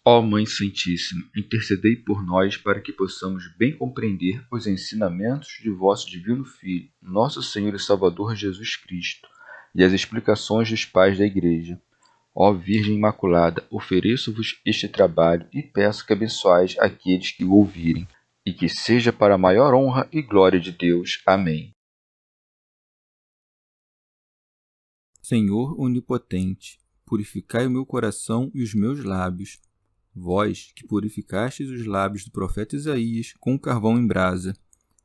Ó Mãe Santíssima, intercedei por nós para que possamos bem compreender os ensinamentos de vosso Divino Filho, nosso Senhor e Salvador Jesus Cristo, e as explicações dos pais da Igreja. Ó Virgem Imaculada, ofereço-vos este trabalho e peço que abençoais aqueles que o ouvirem, e que seja para a maior honra e glória de Deus. Amém. Senhor onipotente, purificai o meu coração e os meus lábios. Vós, que purificastes os lábios do profeta Isaías com carvão em brasa,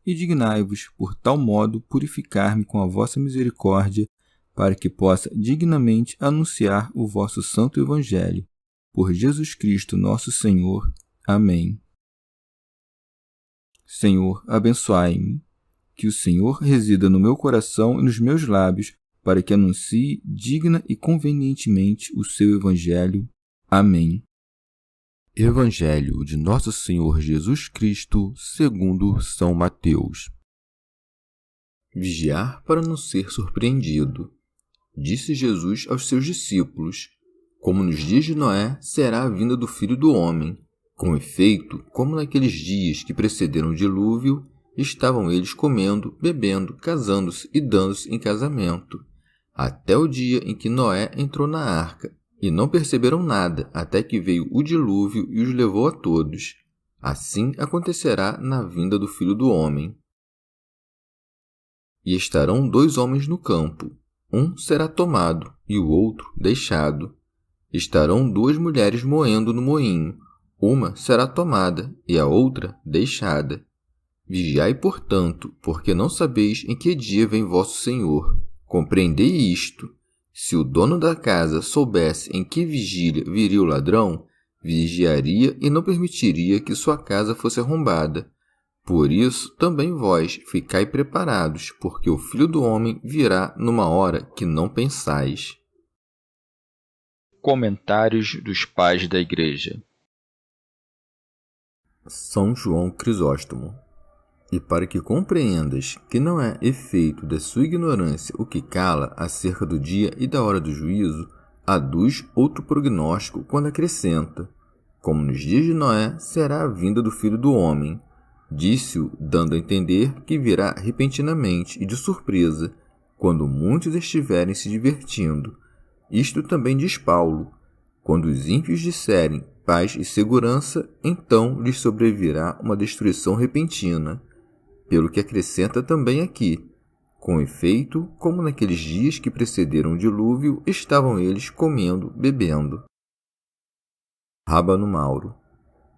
e dignai-vos, por tal modo, purificar-me com a vossa misericórdia, para que possa dignamente anunciar o vosso santo Evangelho. Por Jesus Cristo nosso Senhor. Amém. Senhor, abençoai-me. Que o Senhor resida no meu coração e nos meus lábios, para que anuncie digna e convenientemente o seu Evangelho. Amém. Evangelho de Nosso Senhor Jesus Cristo, segundo São Mateus. Vigiar para não ser surpreendido. Disse Jesus aos seus discípulos: como nos dias de Noé será a vinda do Filho do Homem. Com efeito, como naqueles dias que precederam o dilúvio, estavam eles comendo, bebendo, casando-se e dando-se em casamento, até o dia em que Noé entrou na arca, e não perceberam nada até que veio o dilúvio e os levou a todos. Assim acontecerá na vinda do Filho do Homem. E estarão 2 homens no campo, um será tomado e o outro deixado. Estarão 2 mulheres moendo no moinho, uma será tomada e a outra deixada. Vigiai, portanto, porque não sabeis em que dia vem vosso Senhor. Compreendei isto. Se o dono da casa soubesse em que vigília viria o ladrão, vigiaria e não permitiria que sua casa fosse arrombada. Por isso, também vós ficai preparados, porque o Filho do Homem virá numa hora que não pensais. Comentários dos Pais da Igreja. São João Crisóstomo. E para que compreendas que não é efeito da sua ignorância o que cala acerca do dia e da hora do juízo, aduz outro prognóstico quando acrescenta: como nos dias de Noé será a vinda do Filho do Homem. Disse-o, dando a entender que virá repentinamente e de surpresa, quando muitos estiverem se divertindo. Isto também diz Paulo: quando os ímpios disserem paz e segurança, então lhes sobrevirá uma destruição repentina. Pelo que acrescenta também aqui: com efeito, como naqueles dias que precederam o dilúvio, estavam eles comendo, bebendo. Rábano Mauro.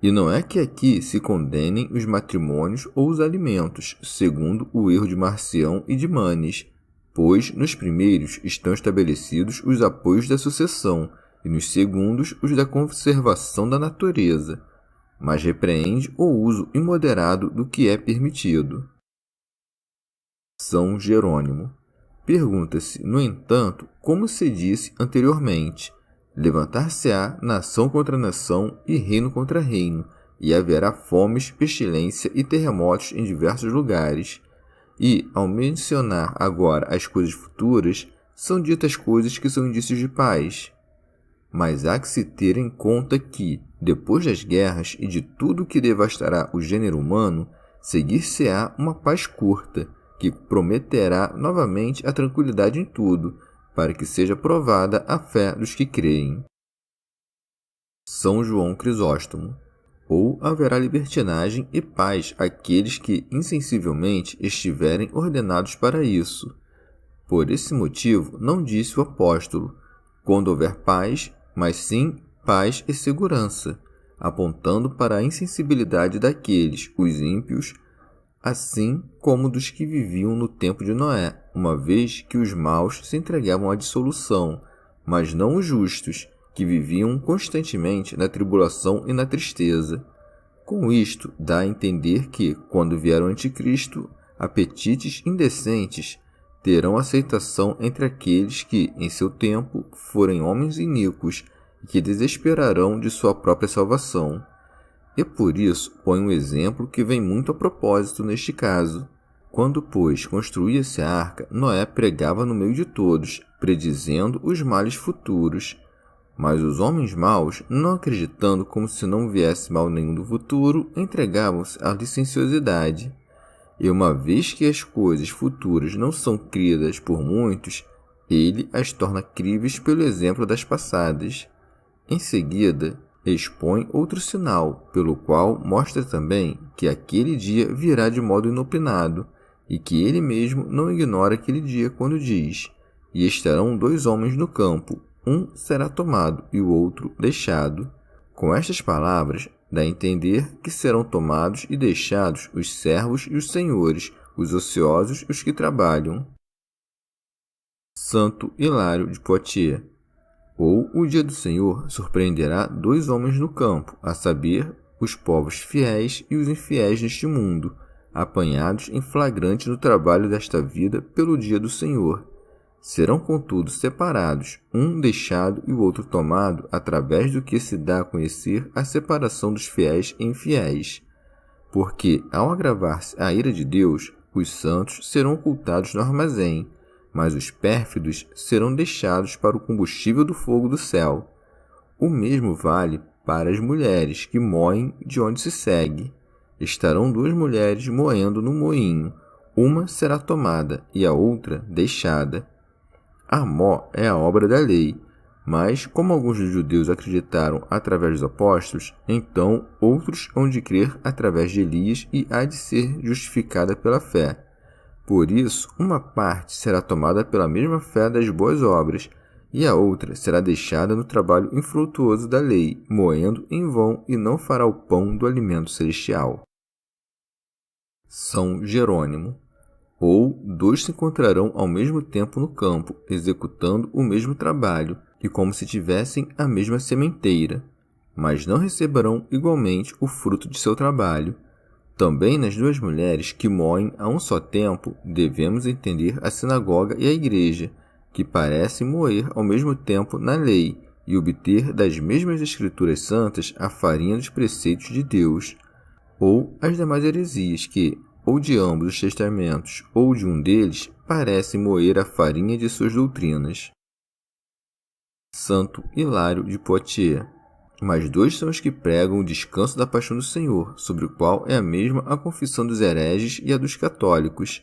E não é que aqui se condenem os matrimônios ou os alimentos, segundo o erro de Marcião e de Manes, pois nos primeiros estão estabelecidos os apoios da sucessão, e nos segundos os da conservação da natureza, mas repreende o uso imoderado do que é permitido. São Jerônimo. Pergunta-se, no entanto, como se disse anteriormente: levantar-se-á nação contra nação e reino contra reino, e haverá fomes, pestilência e terremotos em diversos lugares. E, ao mencionar agora as coisas futuras, são ditas coisas que são indícios de paz. Mas há que se ter em conta que, depois das guerras e de tudo que devastará o gênero humano, seguir-se-á uma paz curta, que prometerá novamente a tranquilidade em tudo, para que seja provada a fé dos que creem. São João Crisóstomo. Ou haverá libertinagem e paz àqueles que insensivelmente estiverem ordenados para isso. Por esse motivo, não disse o apóstolo: quando houver paz, mas sim paz e segurança, apontando para a insensibilidade daqueles, os ímpios, assim como dos que viviam no tempo de Noé, uma vez que os maus se entregavam à dissolução, mas não os justos, que viviam constantemente na tribulação e na tristeza. Com isto, dá a entender que, quando vier o Anticristo, apetites indecentes terão aceitação entre aqueles que, em seu tempo, forem homens iníquos e que desesperarão de sua própria salvação. E por isso põe um exemplo que vem muito a propósito neste caso. Quando, pois, construía-se a arca, Noé pregava no meio de todos, predizendo os males futuros. Mas os homens maus, não acreditando como se não viesse mal nenhum do futuro, entregavam-se à licenciosidade. E uma vez que as coisas futuras não são cridas por muitos, ele as torna críveis pelo exemplo das passadas. Em seguida, expõe outro sinal, pelo qual mostra também que aquele dia virá de modo inopinado, e que ele mesmo não ignora aquele dia quando diz: e estarão 2 homens no campo, um será tomado e o outro deixado. Com estas palavras, dá a entender que serão tomados e deixados os servos e os senhores, os ociosos e os que trabalham. Santo Hilário de Poitiers. Ou o dia do Senhor surpreenderá 2 homens no campo, a saber, os povos fiéis e os infiéis neste mundo, apanhados em flagrante no trabalho desta vida pelo dia do Senhor. Serão, contudo, separados, um deixado e o outro tomado, através do que se dá a conhecer a separação dos fiéis e infiéis. Porque, ao agravar-se a ira de Deus, os santos serão ocultados no armazém, mas os pérfidos serão deixados para o combustível do fogo do céu. O mesmo vale para as mulheres que moem de onde se segue. Estarão 2 mulheres moendo no moinho, uma será tomada e a outra deixada. A mó é a obra da lei, mas como alguns dos judeus acreditaram através dos apóstolos, então outros hão de crer através de Elias e há de ser justificada pela fé. Por isso, uma parte será tomada pela mesma fé das boas obras, e a outra será deixada no trabalho infrutuoso da lei, moendo em vão e não fará o pão do alimento celestial. São Jerônimo. Ou 2 se encontrarão ao mesmo tempo no campo, executando o mesmo trabalho, e como se tivessem a mesma sementeira, mas não receberão igualmente o fruto de seu trabalho. Também nas 2 mulheres que moem a um só tempo, devemos entender a sinagoga e a igreja, que parecem moer ao mesmo tempo na lei, e obter das mesmas escrituras santas a farinha dos preceitos de Deus. Ou as demais heresias que, ou de ambos os testamentos, ou de um deles, parecem moer a farinha de suas doutrinas. Santo Hilário de Poitiers. Mas 2 são os que pregam o descanso da paixão do Senhor, sobre o qual é a mesma a confissão dos hereges e a dos católicos.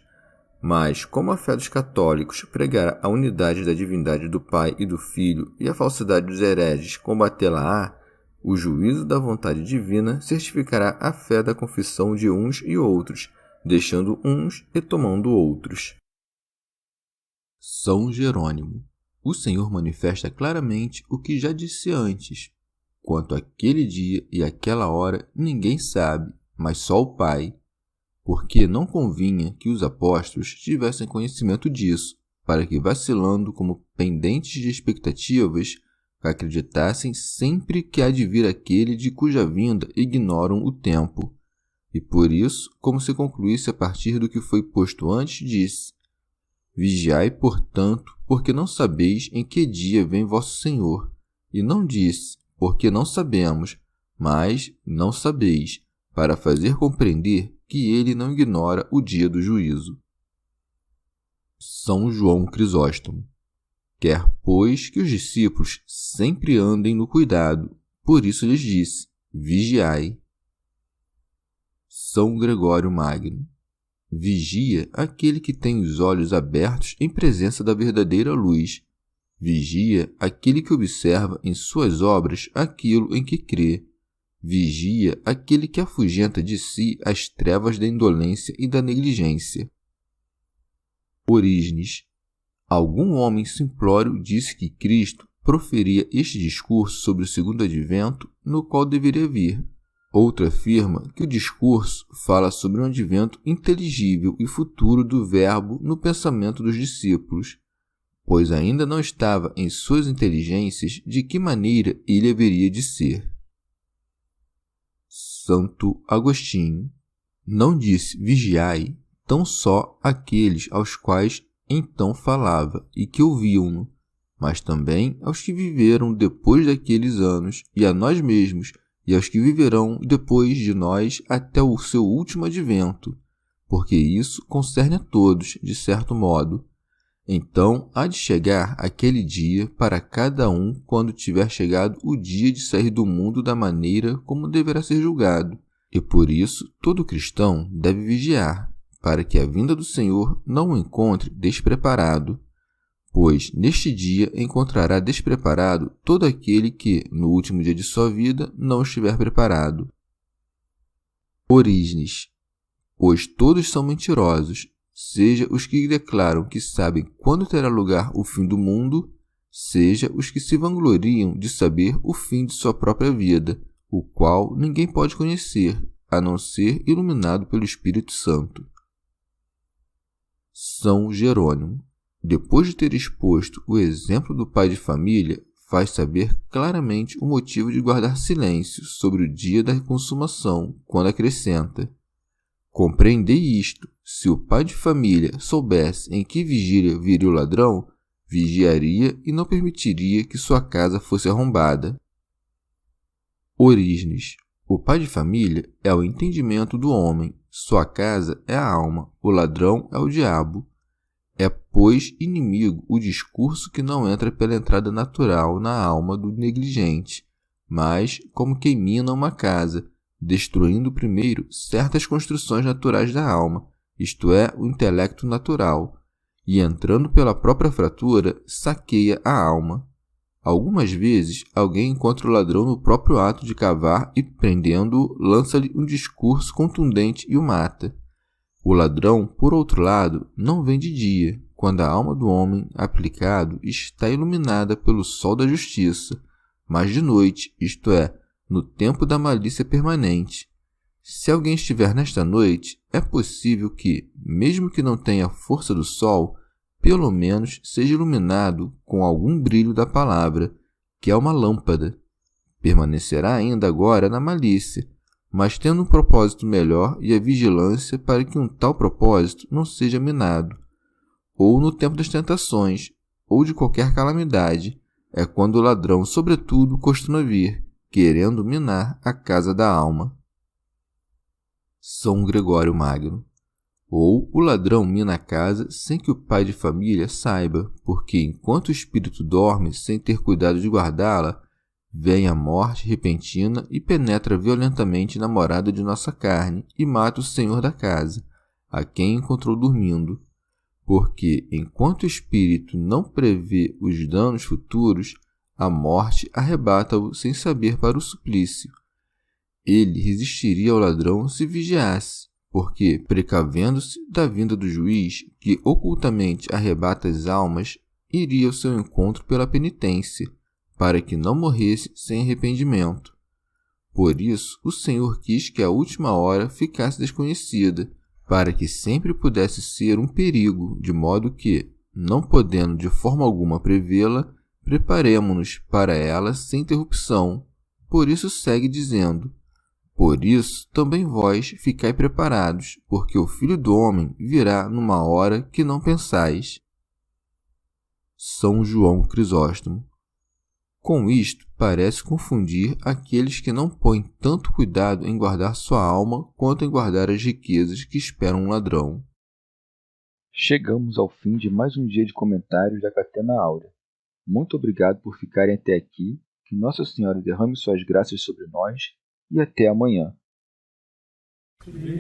Mas, como a fé dos católicos pregará a unidade da divindade do Pai e do Filho, e a falsidade dos hereges combatê-la-á, o juízo da vontade divina certificará a fé da confissão de uns e outros, deixando uns e tomando outros. São Jerônimo. O Senhor manifesta claramente o que já disse antes. Quanto àquele dia e àquela hora, ninguém sabe, mas só o Pai. Porque não convinha que os apóstolos tivessem conhecimento disso, para que, vacilando como pendentes de expectativas, acreditassem sempre que há de vir aquele de cuja vinda ignoram o tempo. E por isso, como se concluísse a partir do que foi posto antes, disse: Vigiai, portanto, porque não sabeis em que dia vem vosso Senhor. E não disse, porque não sabemos, mas não sabeis, para fazer compreender que ele não ignora o dia do juízo. São João Crisóstomo. Quer, pois, que os discípulos sempre andem no cuidado, por isso lhes disse: Vigiai. São Gregório Magno. Vigia aquele que tem os olhos abertos em presença da verdadeira luz. Vigia aquele que observa em suas obras aquilo em que crê. Vigia aquele que afugenta de si as trevas da indolência e da negligência. Orígenes. Algum homem simplório disse que Cristo proferia este discurso sobre o segundo advento, no qual deveria vir. Outro afirma que o discurso fala sobre um advento inteligível e futuro do Verbo no pensamento dos discípulos, pois ainda não estava em suas inteligências de que maneira ele haveria de ser. Santo Agostinho. Não disse vigiai tão só aqueles aos quais então falava e que ouviam-no, mas também aos que viveram depois daqueles anos, e a nós mesmos, e aos que viverão depois de nós até o seu último advento, porque isso concerne a todos, de certo modo. Então há de chegar aquele dia para cada um quando tiver chegado o dia de sair do mundo da maneira como deverá ser julgado. E por isso todo cristão deve vigiar, para que a vinda do Senhor não o encontre despreparado. Pois neste dia encontrará despreparado todo aquele que, no último dia de sua vida, não estiver preparado. Orígenes. Pois todos são mentirosos, seja os que declaram que sabem quando terá lugar o fim do mundo, seja os que se vangloriam de saber o fim de sua própria vida, o qual ninguém pode conhecer, a não ser iluminado pelo Espírito Santo. São Jerônimo, depois de ter exposto o exemplo do pai de família, faz saber claramente o motivo de guardar silêncio sobre o dia da consumação, quando acrescenta: compreendei isto, se o pai de família soubesse em que vigília viria o ladrão, vigiaria e não permitiria que sua casa fosse arrombada. Orígenes. O pai de família é o entendimento do homem, sua casa é a alma, o ladrão é o diabo. É, pois, inimigo o discurso que não entra pela entrada natural na alma do negligente, mas como quem mina uma casa, destruindo primeiro certas construções naturais da alma, isto é, o intelecto natural, e entrando pela própria fratura, saqueia a alma. Algumas vezes, alguém encontra o ladrão no próprio ato de cavar e, prendendo-o, lança-lhe um discurso contundente e o mata. O ladrão, por outro lado, não vem de dia, quando a alma do homem aplicado está iluminada pelo sol da justiça, mas de noite, isto é, no tempo da malícia permanente. Se alguém estiver nesta noite, é possível que, mesmo que não tenha a força do sol, pelo menos seja iluminado com algum brilho da palavra, que é uma lâmpada. Permanecerá ainda agora na malícia, mas tendo um propósito melhor e a vigilância para que um tal propósito não seja minado. Ou no tempo das tentações, ou de qualquer calamidade, é quando o ladrão, sobretudo, costuma vir, querendo minar a casa da alma. São Gregório Magno. Ou o ladrão mina a casa sem que o pai de família saiba, porque enquanto o espírito dorme sem ter cuidado de guardá-la, vem a morte repentina e penetra violentamente na morada de nossa carne e mata o senhor da casa, a quem encontrou dormindo. Porque, enquanto o espírito não prevê os danos futuros, a morte arrebata-o sem saber para o suplício. Ele resistiria ao ladrão se vigiasse, porque, precavendo-se da vinda do juiz, que ocultamente arrebata as almas, iria ao seu encontro pela penitência, para que não morresse sem arrependimento. Por isso, o Senhor quis que a última hora ficasse desconhecida, para que sempre pudesse ser um perigo, de modo que, não podendo de forma alguma prevê-la, preparemo-nos para ela sem interrupção. Por isso segue dizendo: por isso também vós ficai preparados, porque o Filho do Homem virá numa hora que não pensais. São João Crisóstomo. Com isto, parece confundir aqueles que não põem tanto cuidado em guardar sua alma quanto em guardar as riquezas que esperam um ladrão. Chegamos ao fim de mais um dia de comentários da Catena Áurea. Muito obrigado por ficarem até aqui, que Nossa Senhora derrame suas graças sobre nós e até amanhã. Jesus,